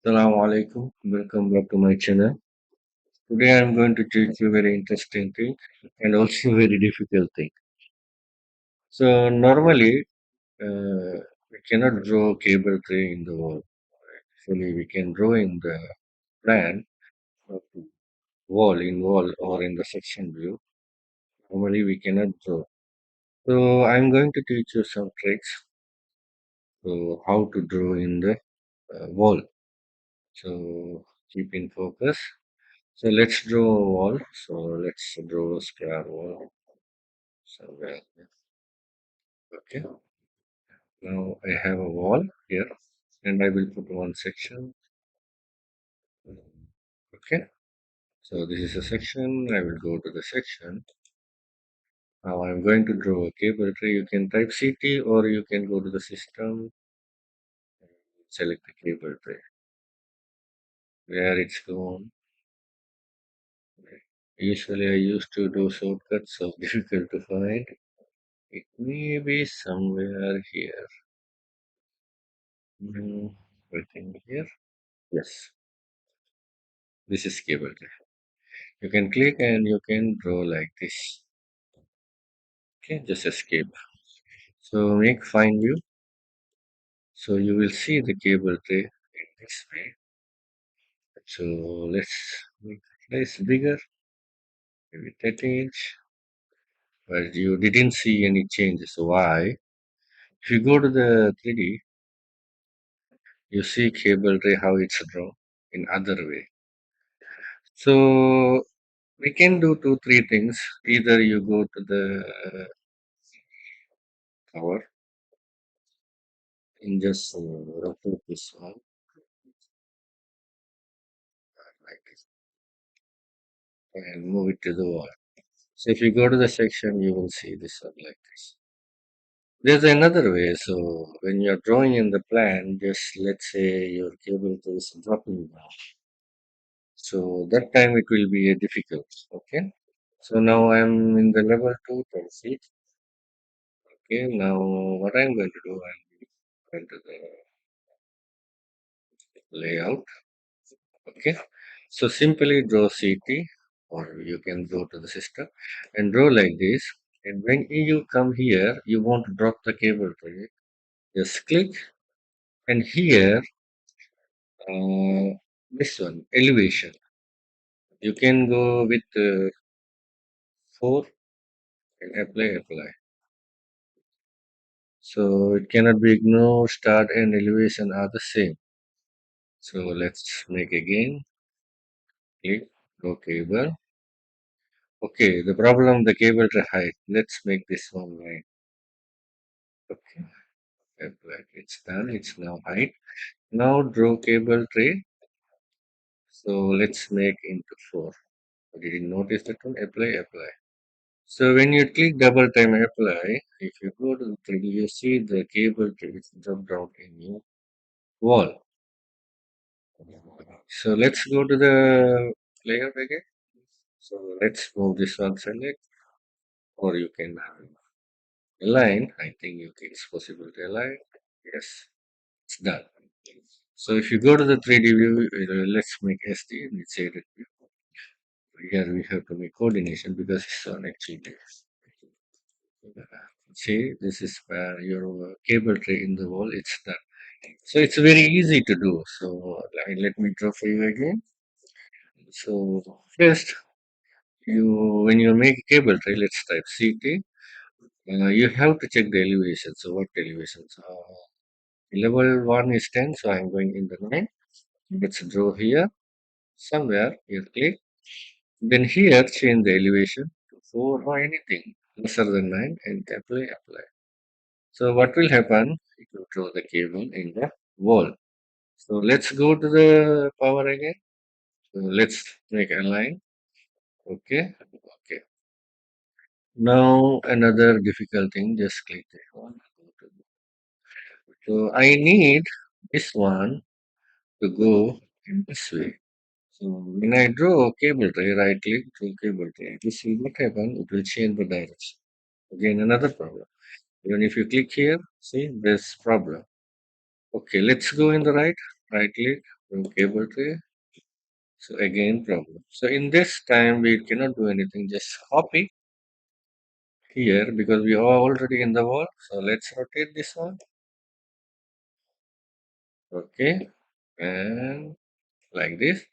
Assalamu alaikum. Welcome back to my channel. Today I'm going to teach you very interesting thing and also very difficult thing. So normally we cannot draw cable tray in the wall. Actually, we can draw in the plan of the wall or in the section view. Normally we cannot draw. So I'm going to teach you some tricks to how to draw in the wall. So keep in focus. So let's draw a wall. So let's draw a square wall somewhere. Okay. Now I have a wall here and I will put one section. Okay. So this is a section. I will go to the section. Now I'm going to draw a cable tray. You can type CT or you can go to the system and select the cable tray. Where it's gone. Usually I used to do shortcuts, so difficult to find. It may be somewhere here. I think here. Yes, this is cable tray. You can click and you can draw like this. Okay, just escape. So make fine view. So you will see the cable tray in this way. So let's make the place bigger, maybe 30 inch. But you didn't see any changes. Why? If you go to the 3D, you see cable tray how it's drawn in other way. So we can do two, three things. Either you go to the cover and just rotate this one like this and move it to the wall. So if you go to the section, you will see this one like this. There's another way. So when you're drawing in the plan, just let's say your cable is dropping down. So that time it will be a difficult. Okay. So now I'm in the level 2 10 feet. Okay. Now what I'm going to do, I'm going to the layout. Okay. So simply draw CT or you can go to the system and draw like this. And when you come here, you want to drop the cable tray. Just click and here this one elevation. You can go with 4 and apply. So it cannot be ignored. Start and elevation are the same. So let's make again. Click draw cable. Okay, the problem the cable tray height. Let's make this one right. Okay. Apply. It's done. It's now height. Now draw cable tray. So let's make into 4. Did you notice that one? Apply. So when you click double time apply, if you go to the 3D, you see the cable tray is dropped out in your wall. So let's go to the layout again. So let's move this one select, or you can align. I think it's possible to align. Yes, it's done. So if you go to the 3D view, let's make SD and it's shaded view. Here we have to make coordination because it's on actually. See, this is where your cable tray in the wall. It's done. So it's very easy to do. So let me draw for you again. So first, when you make a cable tray, let's type CT. You have to check the elevation. So what elevations? Level 1 is 10, so I'm going in the 9. Let's draw here. Somewhere you click. Then here change the elevation to 4 or anything lesser than 9 and apply. So what will happen? It will draw the cable in the wall. So let's go to the power again. So let's make a line. Okay. Okay. Now another difficult thing. Just click this one. So I need this one to go in this way. So when I draw a cable tray, right click, draw cable tray. You see what happen? It will change the direction. Again, another problem. Even if you click here, see there's problem. Okay, let's go in the right click, from cable tray. So again problem. So in this time we cannot do anything, just copy here because we are already in the wall. So let's rotate this one. Okay. And like this.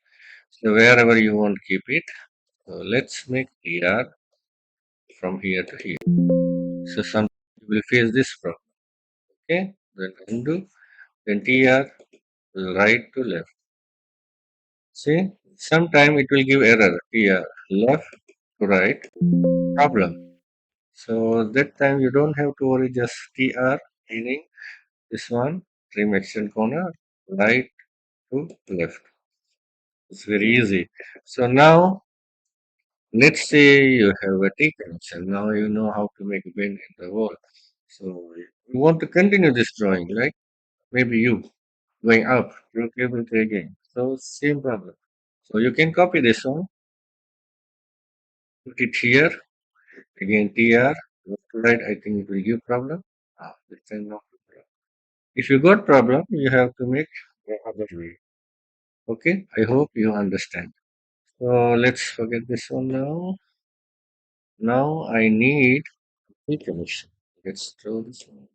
So wherever you want keep it. So let's make TR from here to here. So some you will face this problem. Okay. Then undo. Then TR right to left. See, sometime it will give error. TR left to right. Problem. So that time you don't have to worry, just TR, meaning this one, trim extend corner, right to left. It's very easy. So now, let's say you have a T connection. Now you know how to make a bend in the wall. So you want to continue this drawing, right? Maybe you going up, you cable to again. So same problem. So you can copy this one, put it here, again TR, left to right, I think it will give problem. This time no problem. If you got problem, you have to make the other way. Okay, I hope you understand. So let's forget this one now. Now I need a connection. Let's throw this one.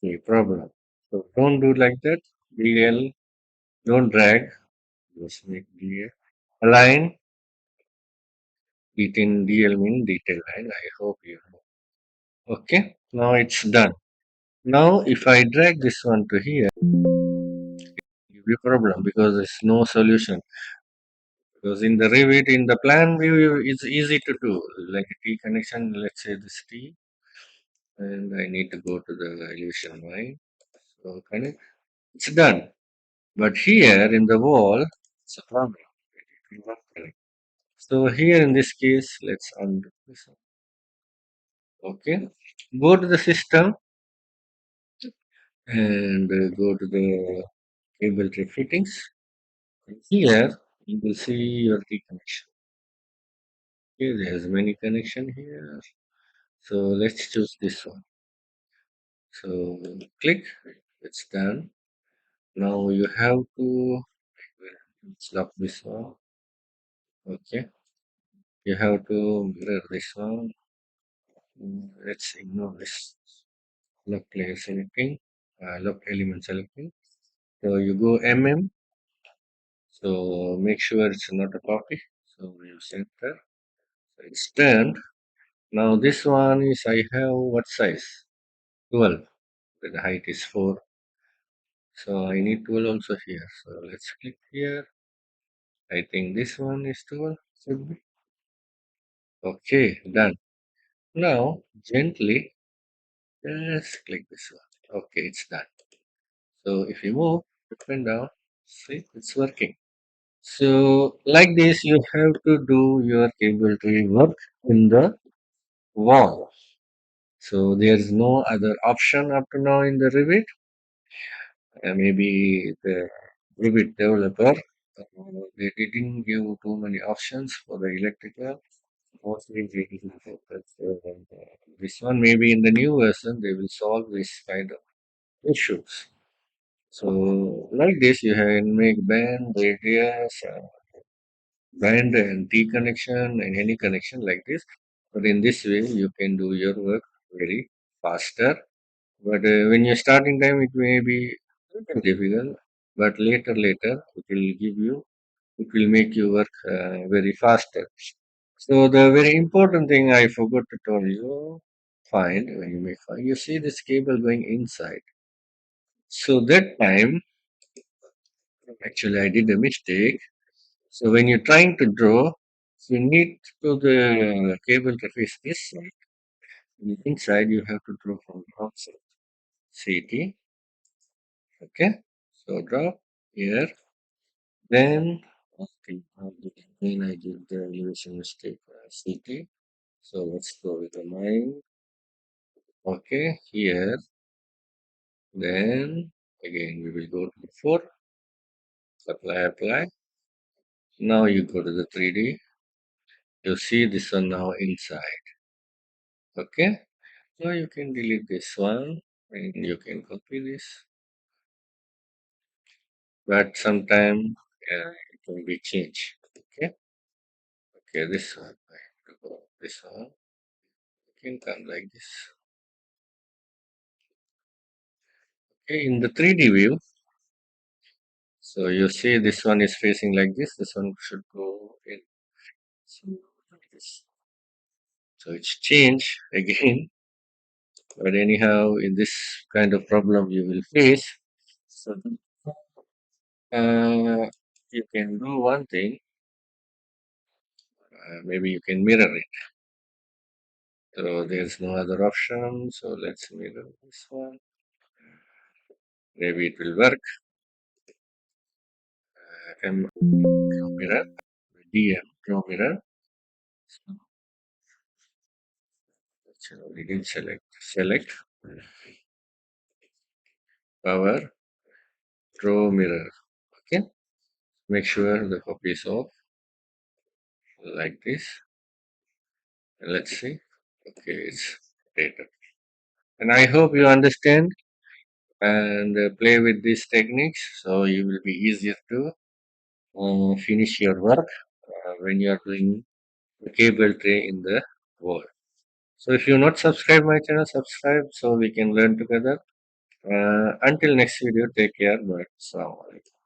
Okay, problem. So don't do like that. DL, don't drag. Just make DL. Align. Within DL mean detail line. I hope you know. Okay, now it's done. Now if I drag this one to here, give you problem because there's no solution. Because in the Revit, in the plan view, it's easy to do. Like a T connection, let's say this T, and I need to go to the elevation line. So connect. It's done. But here in the wall, it's a problem. It will not connect. So here in this case, let's undo this one. Okay. Go to the system and go to the cable tray fittings. And here you will see your T connection. Okay, there's many connection here. So let's choose this one. So click, it's done. Now you have to stop this one. Okay, you have to mirror this one. Let's ignore this lock layer selecting, lock element selecting. So you go MM. So make sure it's not a copy. So you center. So it's turned. Now this one is I have what size? 12. The height is 4. So I need 12 also here. So let's click here. I think this one is 12. Should be. Okay, done. Now gently just click this one. Okay, it's done. So if you move up and down, see it's working. So like this, you have to do your cable tray work in the wall. So there's no other option up to now in the Revit. Maybe the Revit developer they didn't give too many options for the electrical. Mostly they didn't focus on this one. Maybe in the new version they will solve this kind of issues. So like this, you can make band, radius, band and T connection and any connection like this. But in this way, you can do your work very faster. But when you're starting time, it may be a little difficult. But later, it will give you, it will make you work very faster. So the very important thing I forgot to tell you, find when you make find, you see this cable going inside. So that time, actually, I did a mistake. So when you're trying to draw, you need to the cable to face this side. Inside, you have to draw from the outside. CT. Okay. So draw here. Then, okay, then I did the elevation mistake. CT. So let's go with the line. Okay, here. Then again, we will go to the 4. Apply. Now you go to the 3D. You see this one now inside. Okay. So you can delete this one and you can copy this. but sometime it will be changed. Okay, okay, this one, I have to go this one. You can come like this. Okay, in the 3D view, so you see this one is facing like this one should go in. So, like this. So it's changed again, but anyhow, in this kind of problem you will face. So you can do one thing, maybe you can mirror it. So there's no other option. So let's mirror this one. Maybe it will work. M draw mirror, DM draw mirror. So we did select power draw mirror. Okay, make sure the copy is off like this. And let's see. Okay, it's data. And I hope you understand and play with these techniques so you will be easier to finish your work when you are doing the cable tray in the wall. So if you not subscribe my channel, subscribe so we can learn together. Until next video, take care. Bye. Assalamu alaikum.